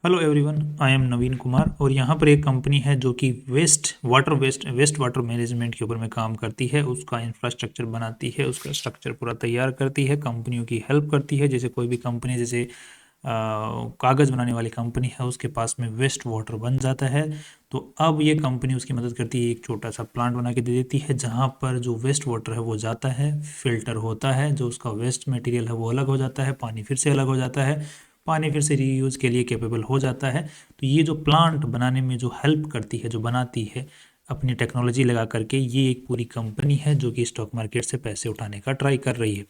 Hello everyone, I am नवीन कुमार और यहाँ पर एक कंपनी है जो कि वेस्ट वाटर मैनेजमेंट के ऊपर में काम करती है। उसका इंफ्रास्ट्रक्चर बनाती है, उसका स्ट्रक्चर पूरा तैयार करती है, कंपनियों की हेल्प करती है। जैसे कोई भी कंपनी, जैसे कागज़ बनाने वाली कंपनी है, उसके पास में वेस्ट वाटर बन जाता है, तो अब ये कंपनी उसकी मदद करती है। एक छोटा सा प्लांट बना के दे देती है जहाँ पर जो वेस्ट वाटर है वो जाता है, फिल्टर होता है, जो उसका वेस्ट मटेरियल है वो अलग हो जाता है, पानी फिर से अलग हो जाता है, पानी फिर से रीयूज़ के लिए कैपेबल हो जाता है। तो ये जो प्लांट बनाने में जो हेल्प करती है, जो बनाती है अपनी टेक्नोलॉजी लगा करके, ये एक पूरी कंपनी है जो कि स्टॉक मार्केट से पैसे उठाने का ट्राई कर रही है।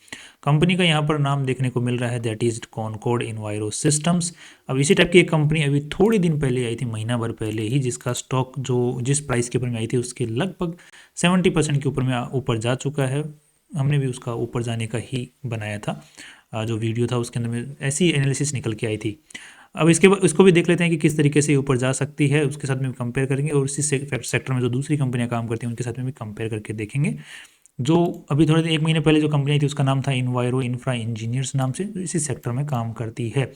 कंपनी का यहाँ पर नाम देखने को मिल रहा है, that is Concord Enviro Systems. अब इसी टाइप की एक कंपनी अभी थोड़े दिन पहले आई थी, महीना भर पहले ही, जिसका स्टॉक जो जिस प्राइस के ऊपर में आई थी उसके लगभग 70% के ऊपर में ऊपर जा चुका है। हमने भी उसका ऊपर जाने का ही बनाया था, जो वीडियो था उसके अंदर में ऐसी एनालिसिस निकल के आई थी। अब इसको भी देख लेते हैं कि किस तरीके से ऊपर जा सकती है, उसके साथ में कंपेयर करेंगे और इसी सेक्टर में जो दूसरी कंपनियां काम करती हैं उनके साथ में भी कंपेयर करके देखेंगे। जो अभी थोड़े एक महीने पहले जो कंपनी आई थी उसका नाम था इन्वायरो इंफ्रा इंजीनियर्स नाम से, जो इसी सेक्टर में काम करती है।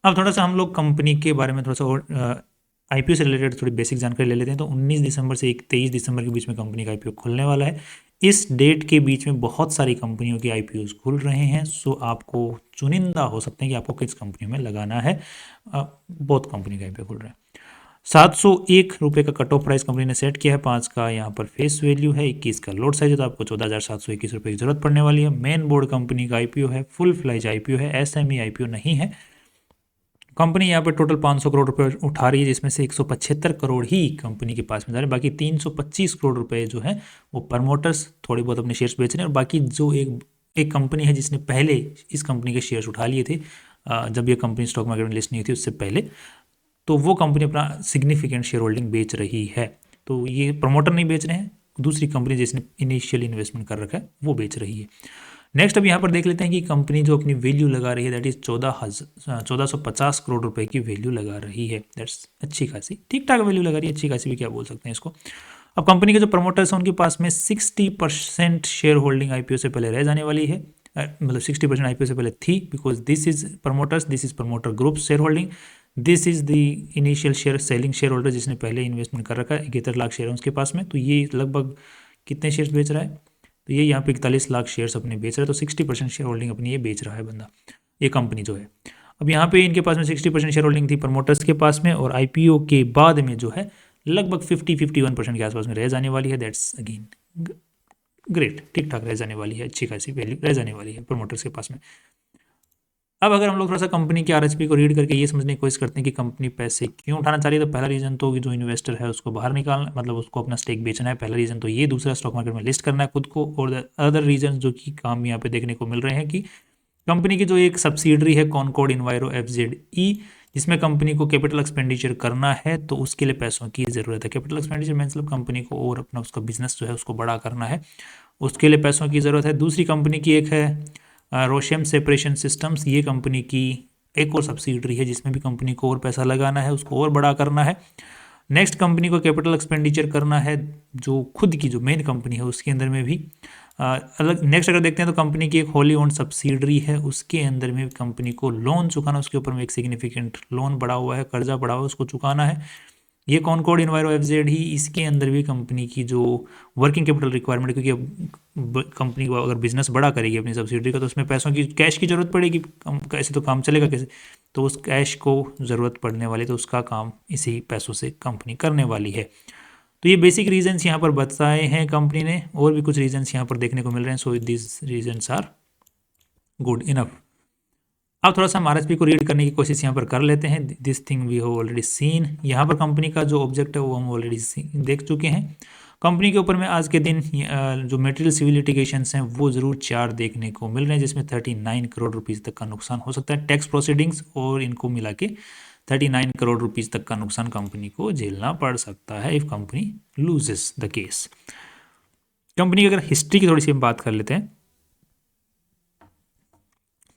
अब थोड़ा सा हम लोग कंपनी के बारे में थोड़ा सा और आईपीओ से रिलेटेड थोड़ी बेसिक जानकारी ले लेते हैं। तो 19 दिसंबर से 23 दिसंबर के बीच में कंपनी का आईपीओ खुलने वाला है। इस डेट के बीच में बहुत सारी कंपनियों के आईपीओ खुल रहे हैं, सो आपको चुनिंदा हो सकते हैं कि आपको किस कंपनी में लगाना है। बहुत कंपनी का आईपीओ खुल रहा है। 701 रुपये का कट ऑफ प्राइस कंपनी ने सेट किया है। 5 का यहाँ पर फेस वैल्यू है, 21 का लोड साइज है, तो आपको 14,721 रुपये की जरूरत पड़ने वाली है। मेन बोर्ड कंपनी का आईपीओ है, फुल फ्लैज आईपीओ है, एसएमई आईपीओ नहीं है। कंपनी यहाँ पर टोटल 500 करोड़ रुपए उठा रही है, जिसमें से 175 करोड़ ही कंपनी के पास में जा रहे हैं। बाकी 325 करोड़ रुपए जो है वो प्रमोटर्स थोड़ी बहुत अपने शेयर्स बेच रहे हैं। और बाकी जो एक कंपनी है जिसने पहले इस कंपनी के शेयर्स उठा लिए थे, जब ये कंपनी स्टॉक मार्केट में लिस्ट नहीं हुई थी उससे पहले, तो वो कंपनी अपना सिग्निफिकेंट शेयर होल्डिंग बेच रही है। तो ये प्रमोटर नहीं बेच रहे हैं, दूसरी कंपनी जिसने इनिशियल इन्वेस्टमेंट कर रखा है वो बेच रही है। नेक्स्ट अब यहाँ पर देख लेते हैं कि कंपनी जो अपनी वैल्यू लगा रही है, दैट इज 1450 करोड़ रुपए की वैल्यू लगा रही है। दैट्स अच्छी खासी, ठीक ठाक वैल्यू लगा रही है, अच्छी खासी भी क्या बोल सकते हैं इसको। अब कंपनी के जो प्रमोटर्स हैं उनके पास में 60% शेयर होल्डिंग आईपीओ से पहले रह जाने वाली है। मतलब 60% आईपीओ से पहले थी, because this is promoters, this is promoter group share holding, this is the initial share selling share holder जिसने पहले इन्वेस्टमेंट कर रखा है। 71 लाख शेयर है उसके पास में, तो ये लगभग कितने शेयर्स बेच रहा है, तो ये यहाँ पे 41 लाख शेयर्स अपने बेच रहा है। तो 60% शेयर होल्डिंग अपनी ये बेच रहा है बंदा, ये कंपनी जो है। अब यहाँ पे इनके पास में 60% शेयर होल्डिंग थी प्रमोटर्स के पास में, और आईपीओ के बाद में जो है लगभग 51% के आसपास में रह जाने वाली है। दैट्स अगेन ग्रेट, ठीक ठाक रह जाने वाली है, अच्छी खासी वैल्यू रह जाने वाली है प्रमोटर्स के पास में। अब अगर हम लोग थोड़ा सा कंपनी के आरएचपी को रीड करके ये समझने की कोशिश करते हैं कि कंपनी पैसे क्यों उठाना चाह रही है, तो पहला रीजन तो जो इन्वेस्टर है उसको बाहर निकालना, मतलब उसको अपना स्टेक बेचना है, पहला रीजन तो ये। दूसरा, स्टॉक मार्केट में लिस्ट करना है खुद को। और अदर रीजन जो कि काम यहाँ पे देखने को मिल रहे हैं कि कंपनी की जो एक सब्सिडरी है कॉनकॉर्ड इन्वायरो एफजेडई, जिसमें कंपनी को कैपिटल एक्सपेंडिचर करना है, तो उसके लिए पैसों की ज़रूरत है। कैपिटल एक्सपेंडिचर मतलब कंपनी को और अपना उसका बिजनेस जो है उसको बड़ा करना है, उसके लिए पैसों की ज़रूरत है। दूसरी कंपनी की एक है रोशम सेपरेशन सिस्टम्स, ये कंपनी की एक और सब्सिडरी है जिसमें भी कंपनी को और पैसा लगाना है, उसको और बड़ा करना है। नेक्स्ट, कंपनी को कैपिटल एक्सपेंडिचर करना है जो खुद की जो मेन कंपनी है उसके अंदर में भी अलग। नेक्स्ट अगर देखते हैं तो कंपनी की एक होली ओन्ड सब्सिडरी है, उसके अंदर में कंपनी को लोन चुकाना, उसके ऊपर में एक सिग्निफिकेंट लोन पड़ा हुआ है, कर्जा पड़ा हुआ है, उसको चुकाना है। ये कॉनकॉर्ड इन्वायरो एफजेड ही, इसके अंदर भी कंपनी की जो वर्किंग कैपिटल रिक्वायरमेंट, क्योंकि अब कंपनी को अगर बिजनेस बड़ा करेगी अपनी सब्सिडरी का, तो उसमें पैसों की, कैश की ज़रूरत पड़ेगी। कैसे तो काम चलेगा कैसे, तो उस कैश को ज़रूरत पड़ने वाली, तो उसका काम इसी पैसों से कंपनी करने वाली है। तो ये बेसिक रीजंस यहाँ पर बताए हैं कंपनी ने, और भी कुछ रीजंस यहाँ पर देखने को मिल रहे हैं। So this reasons are good enough. अब थोड़ा सा हम आरएचपी को रीड करने की कोशिश यहाँ पर कर लेते हैं। This thing we have already seen. यहाँ पर कंपनी का जो ऑब्जेक्ट है वो हम ऑलरेडी देख चुके हैं। कंपनी के ऊपर में आज के दिन जो मटेरियल सिविल लिटिगेशंस हैं वो ज़रूर 4 देखने को मिल रहे हैं, जिसमें 39 करोड़ रुपीज़ तक का नुकसान हो सकता है। टैक्स प्रोसीडिंग्स और इनको मिला के 39 करोड़ रुपीज़ तक का नुकसान कंपनी को झेलना पड़ सकता है if company loses the case. Company की अगर हिस्ट्री की थोड़ी सी हम बात कर लेते हैं,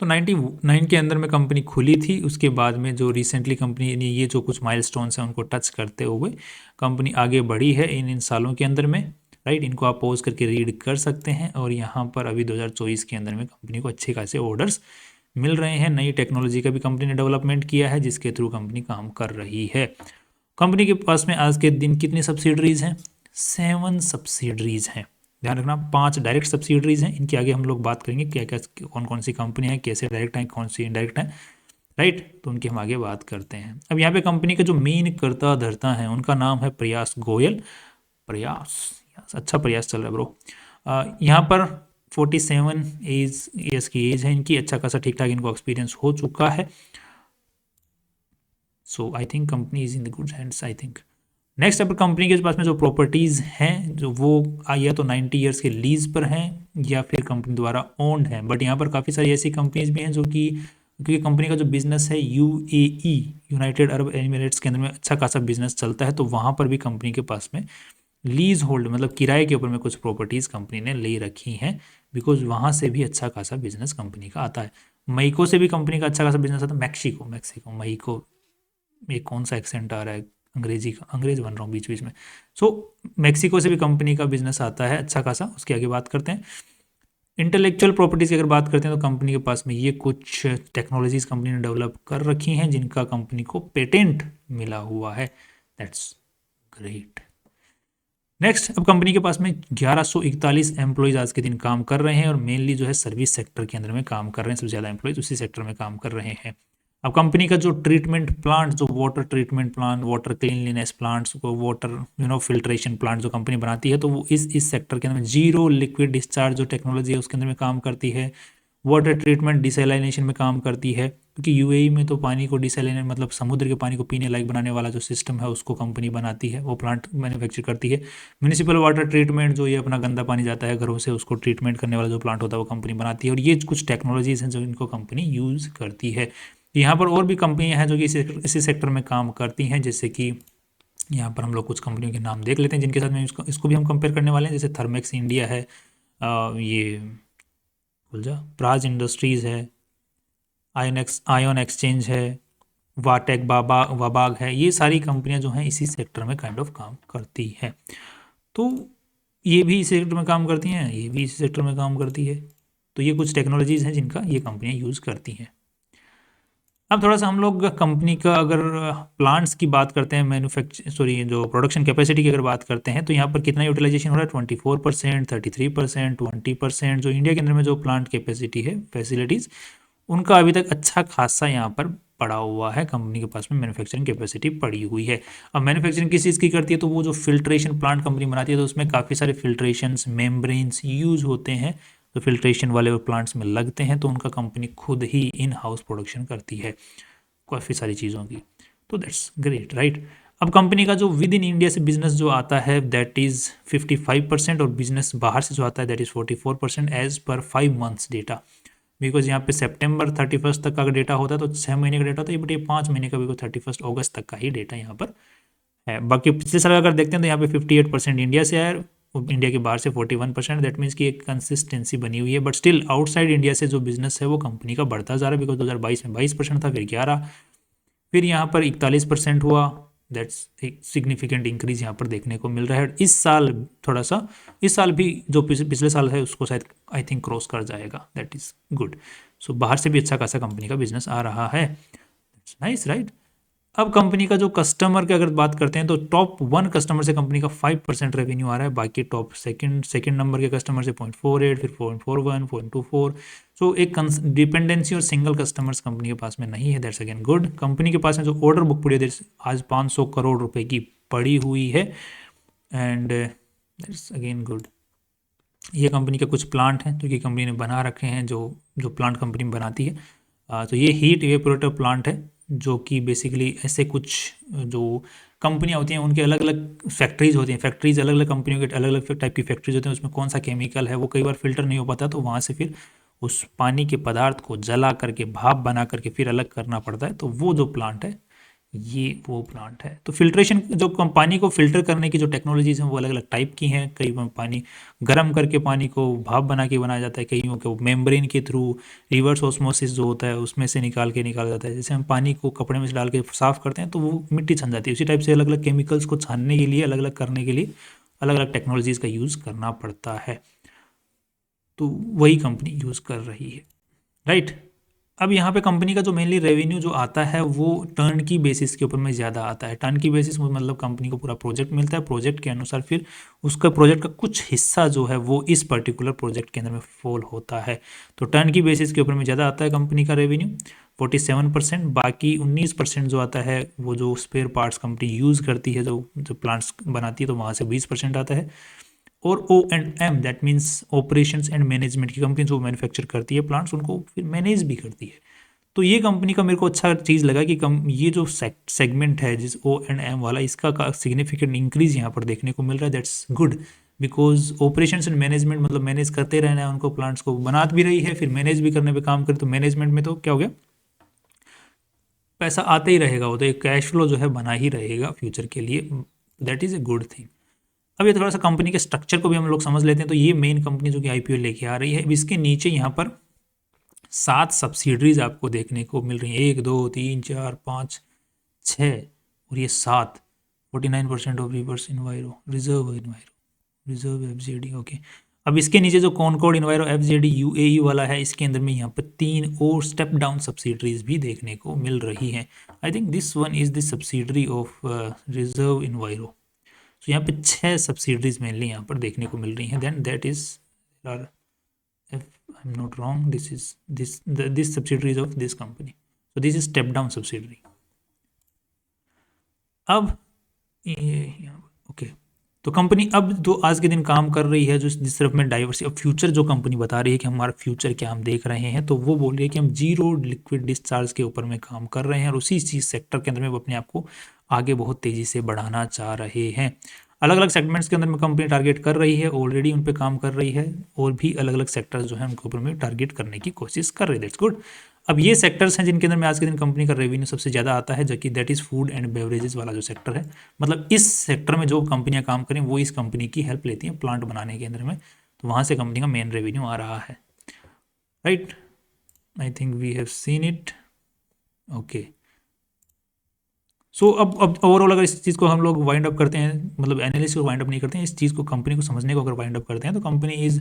तो 99 के अंदर में कंपनी खुली थी। उसके बाद में जो रिसेंटली कंपनी ने ये जो कुछ माइलस्टोन्स हैं उनको टच करते हुए कंपनी आगे बढ़ी है इन सालों के अंदर में, राइट। इनको आप पॉज करके रीड कर सकते हैं। और यहाँ पर अभी 2024 के अंदर में कंपनी को अच्छे खासे ऑर्डर्स मिल रहे हैं। नई टेक्नोलॉजी का भी कंपनी ने डेवलपमेंट किया है जिसके थ्रू कंपनी काम कर रही है। कंपनी के पास में आज के दिन कितनी सब्सिडरीज हैं? 7 सब्सिडरीज हैं। ध्यान रखना, 5 डायरेक्ट सब्सिडरीज हैं। इनके आगे हम लोग बात करेंगे क्या क्या कौन कौन सी कंपनी है, कैसे डायरेक्ट हैं, कौन सी इनडायरेक्ट हैं, राइट। तो उनकी हम आगे बात करते हैं। अब यहाँ पे कंपनी का जो मेन करता धरता है उनका नाम है प्रयास गोयल। प्रयास, अच्छा प्रयास चल रहा है ब्रो। यहाँ पर 47 ईयर्स की एज है इनकी। अच्छा खासा ठीक ठाक इनको एक्सपीरियंस हो चुका है। So I think company is in the good hands I think. Next अब कंपनी के पास में जो प्रॉपर्टीज़ हैं जो वो या तो 90 ईयर्स के लीज पर हैं या फिर कंपनी द्वारा ओन्ड हैं। बट यहाँ पर काफ़ी सारी ऐसी कंपनीज भी हैं जो कि क्योंकि कंपनी का जो बिजनेस है यूएई, यूनाइटेड अरब एमिरेट्स के अंदर में अच्छा खासा बिजनेस चलता है, तो वहाँ पर भी कंपनी के पास में लीज होल्ड मतलब किराए के ऊपर में कुछ प्रॉपर्टीज़ कंपनी ने ले रखी हैं, बिकॉज वहाँ से भी अच्छा खासा बिजनेस कंपनी का आता है। मईको से भी कंपनी का अच्छा खासा बिजनेस आता है। मैक्सिको मईको, ये कौन सा एक्सेंट आ रहा है अंग्रेजी का, अंग्रेज बन रहा हूँ बीच बीच में। सो मैक्सिको से भी कंपनी का बिजनेस आता है अच्छा खासा। उसके आगे बात करते हैं इंटेलेक्चुअल प्रॉपर्टीज़ की। अगर बात करते हैं तो कंपनी के पास में ये कुछ टेक्नोलॉजीज कंपनी ने डेवलप कर रखी हैं जिनका कंपनी को पेटेंट मिला हुआ है। That's great. नेक्स्ट, अब कंपनी के पास में 1141 एम्प्लॉयज़ आज के दिन काम कर रहे हैं और मेनली जो है सर्विस सेक्टर के अंदर में काम कर रहे हैं। सबसे ज़्यादा एम्प्लॉयज़ उसी सेक्टर में काम कर रहे हैं। अब कंपनी का जो ट्रीटमेंट प्लांट, जो water treatment plant, water cleanliness plants को, वाटर फिल्ट्रेशन प्लांट जो कंपनी बनाती है, तो वो इस सेक्टर के अंदर में जीरो लिक्विड डिस्चार्ज जो टेक्नोलॉजी है उसके अंदर में काम करती है। वाटर ट्रीटमेंट डिसैलिनेशन में काम करती है, क्योंकि यूएई में तो पानी को डिसैलिनेट मतलब समुद्र के पानी को पीने लायक बनाने वाला जो सिस्टम है उसको कंपनी बनाती है, वो प्लांट मैन्युफैक्चर करती है। म्यूनिसिपल वाटर ट्रीटमेंट, जो ये अपना गंदा पानी जाता है घरों से उसको ट्रीटमेंट करने वाला जो प्लांट होता है वो कंपनी बनाती है। और ये कुछ टेक्नोलॉजीज हैं जो इनको कंपनी यूज़ करती है। यहाँ पर और भी कंपनियाँ हैं जो कि इसी सेक्टर में काम करती हैं, जैसे कि यहाँ पर हम लोग कुछ कंपनियों के नाम देख लेते हैं जिनके साथ में इसको भी हम कंपेयर करने वाले हैं। जैसे थर्मेक्स इंडिया है, ये भूल जा, प्राज इंडस्ट्रीज़ है, आयन एक्सचेंज है, वाटेक वाबाग है। ये सारी कंपनियां जो हैं इसी सेक्टर में काइंड ऑफ काम करती हैं। तो ये भी इसी सेक्टर में काम करती हैं, ये भी इसी सेक्टर में काम करती है। तो ये कुछ टेक्नोलॉजीज़ हैं जिनका ये कंपनियां यूज़ करती हैं। अब थोड़ा सा हम लोग कंपनी का अगर प्लांट्स की बात करते हैं, जो प्रोडक्शन कैपेसिटी की अगर बात करते हैं, तो यहाँ पर कितना यूटिलाइजेशन हो रहा है? 24%, 33%, 20%। जो इंडिया के अंदर में जो प्लांट कैपेसिटी है, फैसिलिटीज़, उनका अभी तक अच्छा खासा यहाँ पर पड़ा हुआ है। कंपनी के पास में मैन्युफैक्चरिंग कैपेसिटी पड़ी हुई है। अब मैन्युफैक्चरिंग किस चीज़ की करती है? तो वो जो फिल्ट्रेशन प्लांट कंपनी बनाती है तो उसमें काफ़ी सारे फिल्ट्रेशंस, मेम्ब्रेन्स यूज़ होते हैं, तो फिल्ट्रेशन वाले प्लांट्स में लगते हैं, तो उनका कंपनी खुद ही इन हाउस प्रोडक्शन करती है काफ़ी सारी चीज़ों की। तो दैट्स ग्रेट, राइट। अब कंपनी का जो विद इन इंडिया से बिजनेस जो आता है दैट इज़ 55%, और बिजनेस बाहर से जो आता है that is 44% as per 5 months data. Because यहाँ पे सितंबर 31 तक का अगर डेटा होता है तो 6 महीने का डेटा होता है, बट ये 5 महीने का बिकॉज 31 अगस्त तक का ही डेटा यहाँ पर है। बाकी पिछले साल अगर देखते हैं तो यहाँ पे 58% इंडिया से है, इंडिया के बाहर से 41%। दैट मीन्स कि एक कंसिस्टेंसी बनी हुई है। बट स्टिल आउटसाइड इंडिया से जो बिजनेस है वो कंपनी का बढ़ता जा रहा है, बिकॉज 2022 में 22% था, फिर 11, फिर यहाँ पर 41% हुआ। दैट्स एक सिग्निफिकेंट इंक्रीज यहाँ पर देखने को मिल रहा है। इस साल थोड़ा सा, इस साल भी जो पिछले साल है उसको शायद आई थिंक क्रॉस कर जाएगा। That is good. सो बाहर से भी अच्छा खासा कंपनी का बिजनेस आ रहा है। Nice, right. अब कंपनी का जो कस्टमर की अगर बात करते हैं तो टॉप 1 कस्टमर से कंपनी का 5% रेवेन्यू आ रहा है। बाकी टॉप सेकंड नंबर के कस्टमर से 0.48, फिर 0.41, 0.24। सो एक डिपेंडेंसी और सिंगल कस्टमर्स कंपनी के पास में नहीं है। That's again good. कंपनी के पास में जो ऑर्डर बुक पड़ी है आज 500 करोड़ रुपए की पड़ी हुई है, एंड दैट्स अगेन गुड। ये कंपनी के कुछ प्लांट हैं जो कि कंपनी ने बना रखे हैं, जो प्लांट कंपनी बनाती है। तो ये हीट इवेपोरेटर प्लांट है, जो कि बेसिकली ऐसे कुछ जो कंपनियां होती हैं उनके अलग अलग फैक्ट्रीज होती हैं। फैक्ट्रीज अलग अलग कंपनियों के अलग अलग टाइप की फैक्ट्रीज होती हैं, उसमें कौन सा केमिकल है वो कई बार फिल्टर नहीं हो पाता, तो वहाँ से फिर उस पानी के पदार्थ को जला करके भाप बना करके फिर अलग करना पड़ता है। तो वो जो प्लांट है ये वो प्लांट है। तो फिल्ट्रेशन जो पानी को फिल्टर करने की जो टेक्नोलॉजीज हैं वो अलग अलग टाइप की हैं। कई में पानी गर्म करके पानी को भाप बना के बनाया जाता है, कईयों को मेम्ब्रेन के थ्रू रिवर्स ऑस्मोसिस जो होता है उसमें से निकाला जाता है। जैसे हम पानी को कपड़े में से डाल के साफ करते हैं तो वो मिट्टी छन जाती है, उसी टाइप से अलग अलग केमिकल्स को छानने के लिए, अलग अलग करने के लिए अलग अलग टेक्नोलॉजीज़ का यूज़ करना पड़ता है। तो वही कंपनी यूज़ कर रही है, राइट। अब यहाँ पे कंपनी का जो मेनली रेवेन्यू जो आता है वो टर्न की बेसिस के ऊपर में ज़्यादा आता है। टर्न की बेसिस में मतलब कंपनी को पूरा प्रोजेक्ट मिलता है, प्रोजेक्ट के अनुसार फिर उसका प्रोजेक्ट का कुछ हिस्सा जो है वो इस पर्टिकुलर प्रोजेक्ट के अंदर में फॉल होता है। तो टर्न की बेसिस के ऊपर में ज़्यादा आता है कंपनी का रेवेन्यू 47%। बाकी 19% जो आता है वो जो स्पेयर पार्ट्स कंपनी यूज़ करती है, जो प्लांट्स बनाती है, तो वहाँ से 20% आता है। और O&M that means operations and management की कंपनी जो मैन्युफैक्चर करती है प्लांट्स, उनको फिर मैनेज भी करती है। तो ये कंपनी का मेरे को अच्छा चीज़ लगा कि ये जो सेगमेंट है जिस O&M वाला, इसका सिग्निफिकेंट इंक्रीज यहाँ पर देखने को मिल रहा है। That's good because operations and management मतलब मैनेज करते रहना है उनको, प्लांट्स को बना भी रही है, फिर मैनेज भी करने पे काम करे, तो मैनेजमेंट में तो क्या हो गया, पैसा आते ही रहेगा, वो तो एक कैश फ्लो जो है बना ही रहेगा फ्यूचर के लिए। That is a good thing. अब ये थोड़ा सा कंपनी के स्ट्रक्चर को भी हम लोग समझ लेते हैं। तो ये मेन कंपनी जो कि IPO लेके आ रही है, अब इसके नीचे यहाँ पर 7 सब्सिडरीज आपको देखने को मिल रही हैं, 1 2 3 4 5 6 और ये 7। 49% of reverse इन्वायरो reserve FZD। Okay, अब इसके नीचे जो कॉनकॉर्ड इन्वायरो FZD UAE वाला है, इसके अंदर में यहाँ पर 3 और स्टेप डाउन सब्सिडरीज भी देखने को मिल रही हैं। I think this one is the subsidiary of reserve इन्वायरो। तो यहाँ पे 6 सब्सिडरीज मेनली यहाँ पर देखने को मिल रही हैं। Then that is if I'm not wrong, this subsidiary is of this company. So this is step down subsidiary. अब ओके, तो कंपनी अब जो आज के दिन काम कर रही है, जो जिस तरफ में डाइवर्सिटी, अब फ्यूचर जो कंपनी बता रही है कि हमारा फ्यूचर क्या हम देख रहे हैं, तो वो बोल रही है कि हम जीरो लिक्विड डिस्चार्ज के ऊपर में काम कर रहे हैं और उसी चीज़ सेक्टर के अंदर में वो अपने आप को आगे बहुत तेज़ी से बढ़ाना चाह रहे हैं। अलग अलग सेगमेंट्स के अंदर में कंपनी टारगेट कर रही है, ऑलरेडी उन पे काम कर रही है, और भी अलग अलग सेक्टर्स जो है उनके ऊपर में टारगेट करने की कोशिश कर रही है। That's good. अब ये सेक्टर्स हैं जिनके अंदर में आज के दिन कंपनी का रेवेन्यू सबसे ज़्यादा आता है, जो कि that is food and beverages वाला जो सेक्टर है। मतलब इस सेक्टर में जो कंपनियां काम करें वो इस कंपनी की हेल्प लेती हैं प्लांट बनाने के अंदर में, तो वहाँ से कंपनी का मेन रेवेन्यू आ रहा है। Right, I think we have seen it. Okay, so अब ओवरऑल अगर इस चीज़ को हम लोग वाइंड अप करते हैं, मतलब एनालिसिस को वाइंड अप नहीं करते हैं, इस चीज़ को कंपनी को समझने को अगर वाइंड अप करते हैं, तो कंपनी इज़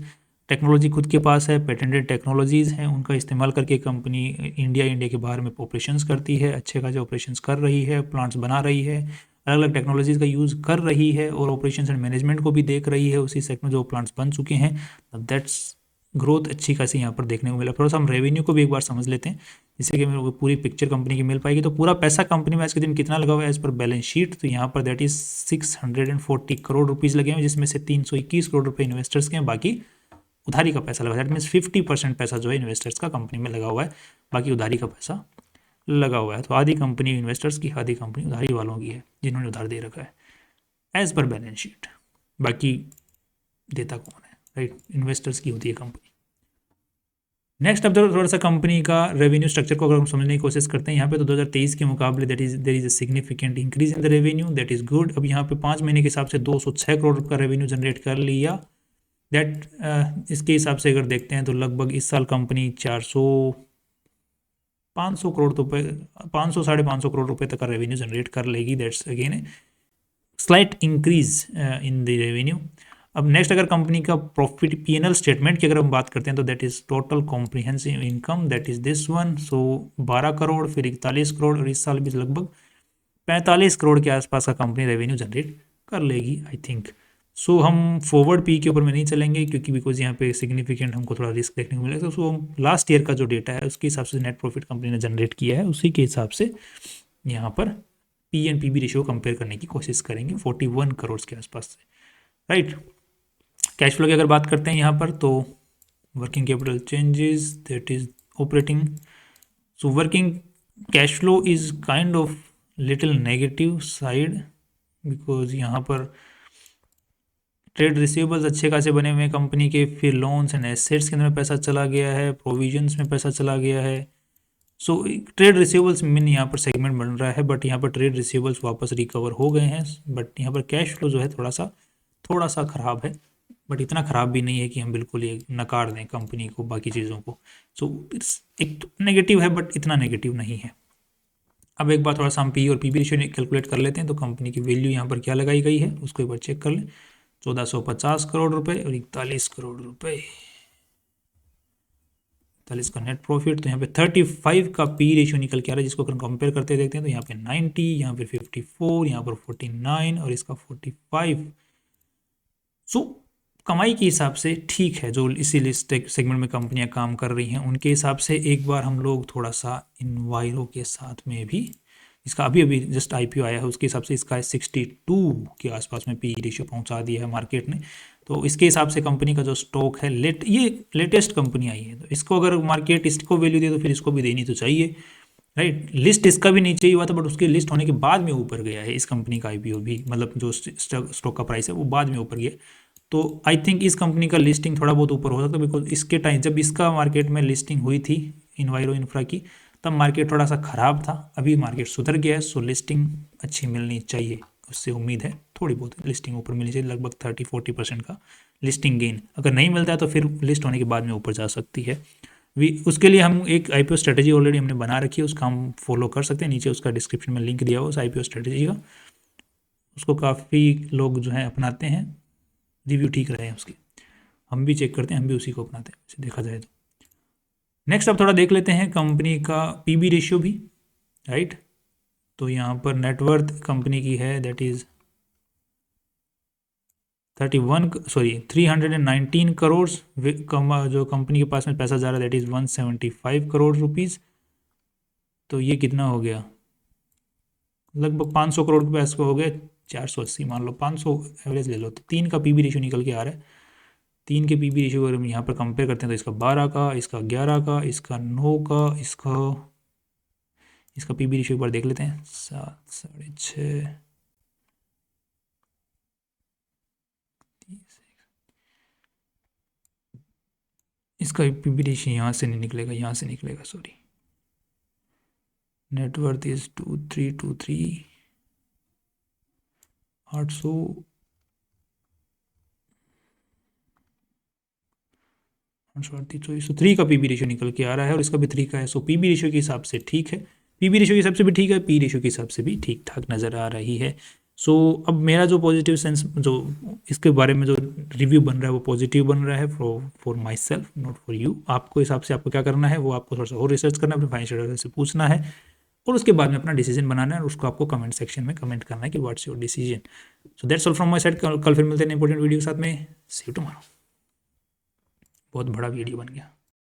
टेक्नोलॉजी खुद के पास है, पेटेंटेड टेक्नोलॉजीज़ हैं, उनका इस्तेमाल करके कंपनी इंडिया के बाहर में ऑपरेशंस करती है, अच्छे खासे ऑपरेशंस कर रही है, प्लांट्स बना रही है, अलग अलग टेक्नोलॉजीज़ का यूज़ कर रही है, और ऑपरेशंस एंड मैनेजमेंट को भी देख रही है उसी सेक्टर में जो प्लांट्स बन चुके हैं। दैट्स ग्रोथ अच्छी खासी यहाँ पर देखने को मिला। थोड़ा सा हम रेवेन्यू को भी एक बार समझ लेते हैं, जिससे कि मेरे को पूरी पिक्चर कंपनी की मिल पाएगी। तो पूरा पैसा कंपनी में आज के दिन कितना लगा हुआ है एज पर बैलेंस शीट, तो यहाँ पर दैट इज 640 करोड़ रुपीज़ लगे हुए हैं, जिसमें से 321 करोड़ रुपये इन्वेस्टर्स के हैं, बाकी उधारी का पैसा लगा। दैट मीन्स 50% पैसा जो है इन्वेस्टर्स का कंपनी में लगा हुआ है, बाकी उधारी का पैसा लगा हुआ है। तो आधी कंपनी इन्वेस्टर्स की, आधी कंपनी उधारी वालों की है जिन्होंने उधार दे रखा है एज पर बैलेंस शीट। बाकी देता कौन है, राइट, इन्वेस्टर्स की होती है कंपनी। नेक्स्ट अब थोड़ा सा कंपनी का रेवेन्यू स्ट्रक्चर को अगर हम समझने की कोशिश करते हैं यहाँ पे, तो 2023 के मुकाबले there is a significant increase in the revenue, that is good. अब यहाँ पे 5 महीने के हिसाब से 206 करोड़ रुपये का रेवेन्यू जनरेट कर लिया। दैट इसके हिसाब से अगर देखते हैं तो लगभग इस साल कंपनी 500 करोड़ रुपये, 500 साढ़े 500 करोड़ रुपये तक का रेवेन्यू जनरेट कर लेगी। That's again slight increase in the revenue. अब नेक्स्ट अगर कंपनी का प्रॉफिट P&L स्टेटमेंट की अगर हम बात करते हैं, तो that is total comprehensive income, that is this one. So 12 crore, फिर 41 करोड़, और इस साल भी लगभग 45 करोड़ के आसपास का कंपनी रेवेन्यू जनरेट कर लेगी आई थिंक। सो हम फॉरवर्ड पी के ऊपर में नहीं चलेंगे, क्योंकि बिकॉज यहाँ पे सिग्निफिकेंट हमको थोड़ा रिस्क देखने को मिलेगा। सो हम लास्ट ईयर का जो डेटा है उसके हिसाब से नेट प्रॉफिट कंपनी ने जनरेट किया है, उसी के हिसाब से यहाँ पर P/P रेशियो कंपेयर करने की कोशिश करेंगे 41 करोड़ के आसपास से, राइट। कैश फ्लो की अगर बात करते हैं यहाँ पर, तो working capital changes, that is operating. So working cash flow is kind of little negative side, because यहाँ पर ट्रेड रिसीवेबल्स अच्छे खासे बने हुए हैं कंपनी के, फिर लोन्स एंड एसेट्स के अंदर में पैसा चला गया है, प्रोविजंस में पैसा चला गया है। सो ट्रेड रिसीवेबल्स मेन यहाँ पर सेगमेंट बन रहा है, बट यहाँ पर ट्रेड रिसीवेबल्स वापस रिकवर हो गए हैं, बट यहाँ पर कैश फ्लो जो है थोड़ा सा ख़राब है, बट इतना ख़राब भी नहीं है कि हम बिल्कुल ये नकार दें कंपनी को, बाकी चीज़ों को। सो इट्स एक नेगेटिव है, बट इतना नेगेटिव नहीं है। अब एक बार थोड़ा सा हम P और PB रेशियो कैलकुलेट कर लेते हैं, तो कंपनी की वैल्यू यहाँ पर क्या लगाई गई है उसको एक बार चेक कर लें। 1450 करोड़ रुपए और 41 करोड़ रुपए, 45 का नेट प्रॉफिट। तो यहाँ पे 35 का पी रेशियो निकल के आ रहा है, जिसको अगर कंपेयर करते देखते हैं तो यहाँ पे 90, यहाँ पे 54, यहाँ पर 49 और इसका 45। सो कमाई के हिसाब से ठीक है, जो इसी लिस्ट सेगमेंट में कंपनियां काम कर रही हैं उनके हिसाब से। एक बार हम लोग थोड़ा सा इनवायरो के साथ में भी, इसका अभी अभी जस्ट आईपीओ आया है, उसके हिसाब से इसका 62 के आसपास में पी रेशियो पहुंचा दिया है मार्केट ने। तो इसके हिसाब से कंपनी का जो स्टॉक है ये लेटेस्ट कंपनी आई है, तो इसको अगर मार्केट इसको वैल्यू दे तो फिर इसको भी देनी तो चाहिए, राइट। लिस्ट इसका भी नीचे ही हुआ था, बट उसके लिस्ट होने के बाद में ऊपर गया है इस कंपनी का आईपीओ भी, मतलब जो स्टॉक का प्राइस है वो बाद में ऊपर गया। तो आई थिंक इस कंपनी का लिस्टिंग थोड़ा बहुत ऊपर हो सकता है, बिकॉज इसके टाइम जब इसका मार्केट में लिस्टिंग हुई थी इनवायरो इंफ्रा की, तब मार्केट थोड़ा सा ख़राब था। अभी मार्केट सुधर गया है, सो लिस्टिंग अच्छी मिलनी चाहिए, उससे उम्मीद है थोड़ी बहुत लिस्टिंग ऊपर मिलनी चाहिए, लगभग 30-40% का लिस्टिंग गेन। अगर नहीं मिलता है तो फिर लिस्ट होने के बाद में ऊपर जा सकती है। उसके लिए हम एक आईपीओ स्ट्रेटेजी ऑलरेडी हमने बना रखी है, उसका हम फॉलो कर सकते हैं, नीचे उसका डिस्क्रिप्शन में लिंक दिया हुआ उस आईपीओ स्ट्रेटेजी का। उसको काफ़ी लोग जो है अपनाते हैं, रिव्यू ठीक रहे हैं उसके, हम भी चेक करते हैं, हम भी उसी को अपनाते हैं वैसे देखा जाए तो। नेक्स्ट अब थोड़ा देख लेते हैं कंपनी का पीबी रेशियो भी, राइट। तो यहाँ पर नेटवर्थ कंपनी की है दैट इज़ 319 करोड़, जो कंपनी के पास में पैसा जा रहा है दैट इज़ 175 करोड़ रुपीज़। तो ये कितना हो गया, लगभग 500 करोड़ के पैसे हो गए, 480 मान लो, 500 एवरेज ले लो, तो 3 का पीबी रेशियो निकल के आ रहा है। 3 के पीबी रेशियो अगर हम यहाँ पर कंपेयर करते हैं तो इसका 12 का, इसका 11 का, इसका 9 का, इसका पीबी रेशियो एक बार देख लेते हैं, 7, 6.5, इसका पीबी रेशियो यहाँ से नहीं निकलेगा, यहाँ से निकलेगा, सॉरी। नेटवर्थ इज 2323 800 3 का पीबी रेशियो निकल के आ रहा है और इसका भी 3 का है। सो पीबी रेशियो के हिसाब से ठीक है, पीबी रेशियो के हिसाब से भी ठीक है, पी रेशियो के हिसाब से भी ठीक ठाक नज़र आ रही है। सो अब मेरा जो पॉजिटिव सेंस, जो इसके बारे में जो रिव्यू बन रहा है वो पॉजिटिव बन रहा है for my self, not for you. आपको हिसाब से आपको क्या करना है, वो आपको थोड़ा सा और रिसर्च करना है, अपने फाइनेंशियल एडवाइजर से पूछना है और उसके बाद में अपना डिसीजन बनाना है और उसको आपको कमेंट सेक्शन में कमेंट करना है कि what's your decision. So that's all from my side. कल फिर मिलते हैं इंपॉर्टेंट वीडियो के साथ में। सी यू टुमारो। बहुत बड़ा वीडियो बन गया।